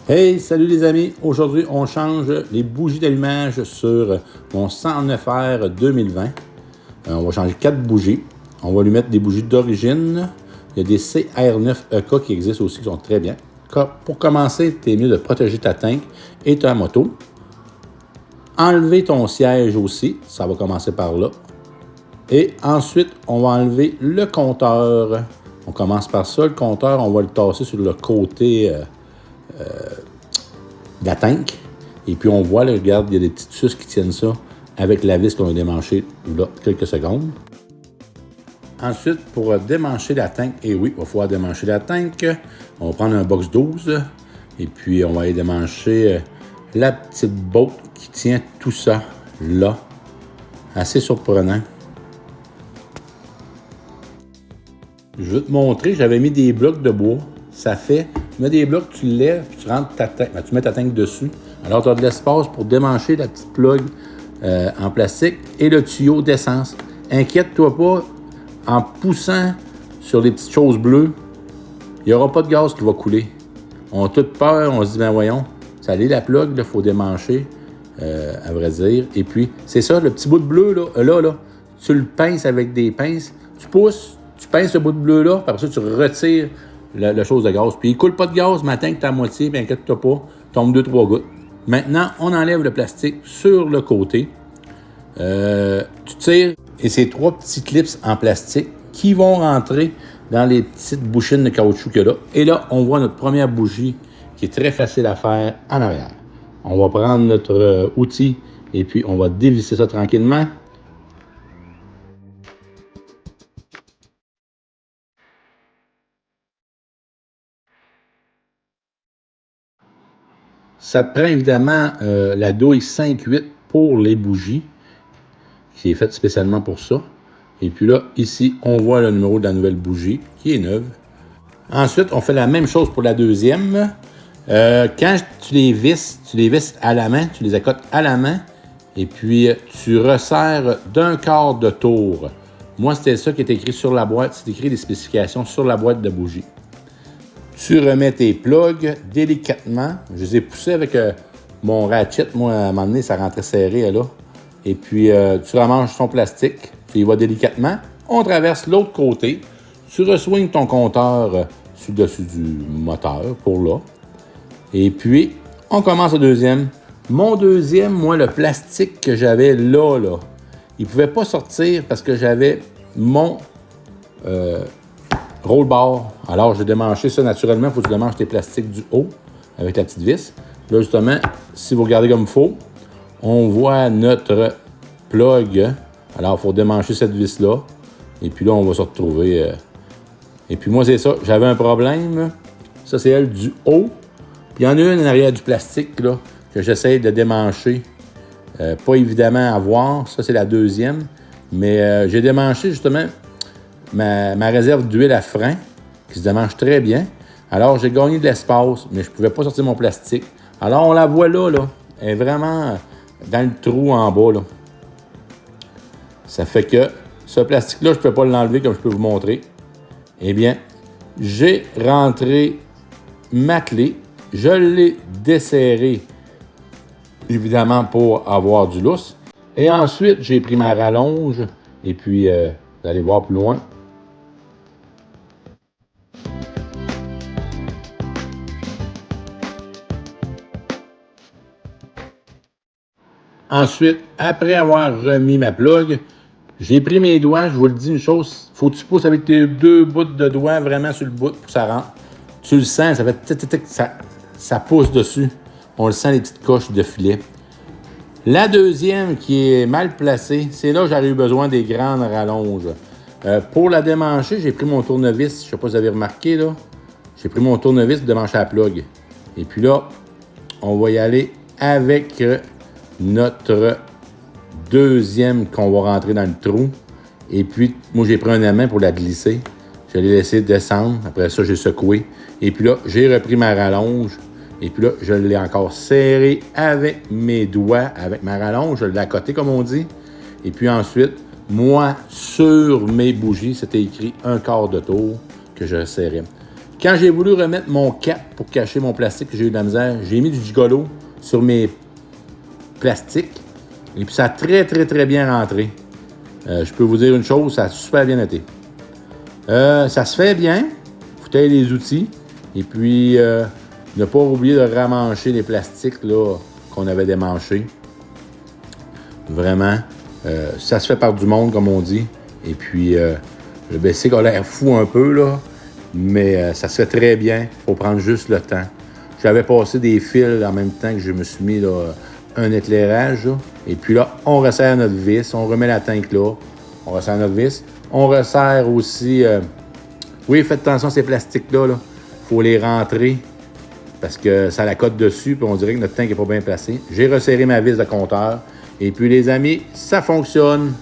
Hey, salut les amis! Aujourd'hui, on change les bougies d'allumage sur mon 109R 2020. On va changer 4 bougies. On va lui mettre des bougies d'origine. Il y a des CR9EK qui existent aussi, qui sont très bien. Pour commencer, c'est mieux de protéger ta tank et ta moto. Enlever ton siège aussi, ça va commencer par là. Et ensuite, on va enlever le compteur. On commence par ça. Le compteur, on va le tasser sur le côté de la tank. Et puis on voit, là, regarde, il y a des petites suces qui tiennent ça avec la vis qu'on a démanchée là, quelques secondes. Ensuite, pour démancher la tank, et oui, il va falloir démancher la tank. On va prendre un box 12 et puis on va aller démancher la petite botte qui tient tout ça là. Assez surprenant. Je vais te montrer, j'avais mis des blocs de bois. Ça fait, tu mets des blocs, tu lèves, puis tu rentres ta tank. Tu mets ta tank dessus. Alors, tu as de l'espace pour démancher la petite plug en plastique et le tuyau d'essence. Inquiète-toi pas, en poussant sur les petites choses bleues, il n'y aura pas de gaz qui va couler. On a toute peur, on se dit, ben voyons, ça allait la plug, il faut démancher, à vrai dire. Et puis, c'est ça, le petit bout de bleu, là, tu le pinces avec des pinces, tu pousses, tu pinces le bout de bleu-là, puis après ça, tu retires la chose de gaz. Puis il ne coule pas de gaz, mais attends que tu à moitié, puis inquiète-toi pas, tombe 2-3 gouttes. Maintenant, on enlève le plastique sur le côté. Tu tires, et c'est 3 petits clips en plastique qui vont rentrer dans les petites bouchines de caoutchouc qu'il y a là. Et là, on voit notre première bougie qui est très facile à faire en arrière. On va prendre notre outil et puis on va dévisser ça tranquillement. Ça prend évidemment la douille 5-8 pour les bougies, qui est faite spécialement pour ça. Et puis là, ici, on voit le numéro de la nouvelle bougie, qui est neuve. Ensuite, on fait la même chose pour la deuxième. Quand tu les visses à la main, tu les accotes à la main, et puis tu resserres d'un quart de tour. Moi, c'était ça qui est écrit sur la boîte. C'est écrit les spécifications sur la boîte de bougie. Tu remets tes plugs délicatement. Je les ai poussés avec mon ratchet. Moi, à un moment donné, ça rentrait serré là. Et puis, tu ramanges ton plastique. Tu y vas délicatement. On traverse l'autre côté. Tu resoignes ton compteur sur le dessus du moteur pour là. Et puis, on commence le deuxième. Mon deuxième, moi, le plastique que j'avais là, il ne pouvait pas sortir parce que j'avais mon roll bar. Alors, j'ai démanché ça naturellement. Il faut que tu démanches tes plastiques du haut avec la petite vis. Là, justement, si vous regardez comme il faut, on voit notre plug. Alors, il faut démancher cette vis-là. Et puis là, on va se retrouver. Et puis moi, c'est ça. J'avais un problème. Ça, c'est elle du haut. Puis il y en a une en arrière du plastique là, que j'essaie de démancher. Pas évidemment à voir. Ça, c'est la deuxième. Mais j'ai démanché justement ma réserve d'huile à frein, qui se démange très bien. Alors, j'ai gagné de l'espace, mais je ne pouvais pas sortir mon plastique. Alors, on la voit là. Elle est vraiment dans le trou en bas, là. Ça fait que ce plastique-là, je ne peux pas l'enlever comme je peux vous montrer. Eh bien, j'ai rentré ma clé. Je l'ai desserré, évidemment, pour avoir du lousse. Et ensuite, j'ai pris ma rallonge. Et puis, vous allez voir plus loin. Ensuite, après avoir remis ma plug, j'ai pris mes doigts. Je vous le dis une chose, faut que tu pousses avec tes 2 bouts de doigts vraiment sur le bout pour que ça rentre. Tu le sens, ça fait tic, ça pousse dessus. On le sent, les petites coches de filet. La deuxième qui est mal placée, c'est là que j'aurais eu besoin des grandes rallonges. Pour la démancher, j'ai pris mon tournevis. Je ne sais pas si vous avez remarqué, là. J'ai pris mon tournevis pour démancher la plug. Et puis là, on va y aller avec notre deuxième qu'on va rentrer dans le trou. Et puis, moi, j'ai pris un aimant pour la glisser. Je l'ai laissé descendre. Après ça, j'ai secoué. Et puis là, j'ai repris ma rallonge. Et puis là, je l'ai encore serré avec mes doigts, avec ma rallonge. Je l'ai accoté, comme on dit. Et puis ensuite, moi, sur mes bougies, c'était écrit un quart de tour que je serrais. Quand j'ai voulu remettre mon cap pour cacher mon plastique, j'ai eu de la misère, j'ai mis du gigolo sur mes plastiques. Et puis ça a très, très, très bien rentré. Je peux vous dire une chose, ça a super bien été. Ça se fait bien. Vous avez les outils. Et puis, ne pas oublier de ramancher les plastiques là, qu'on avait démanchés. Vraiment, ça se fait par du monde, comme on dit. Et puis, le basic a l'air fou un peu, là. Mais ça se fait très bien. Il faut prendre juste le temps. J'avais passé des fils en même temps que je me suis mis là, un éclairage. Là. Et puis là, on resserre notre vis. On remet la tank là. On resserre notre vis. On resserre aussi... oui, faites attention à ces plastiques-là. Il faut les rentrer parce que ça la cote dessus. Puis on dirait que notre tank n'est pas bien placé. J'ai resserré ma vis de compteur. Et puis les amis, ça fonctionne.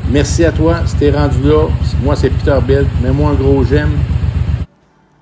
Merci à toi si t'es rendu là. Moi, c'est Peterbilt. Mets-moi un gros j'aime.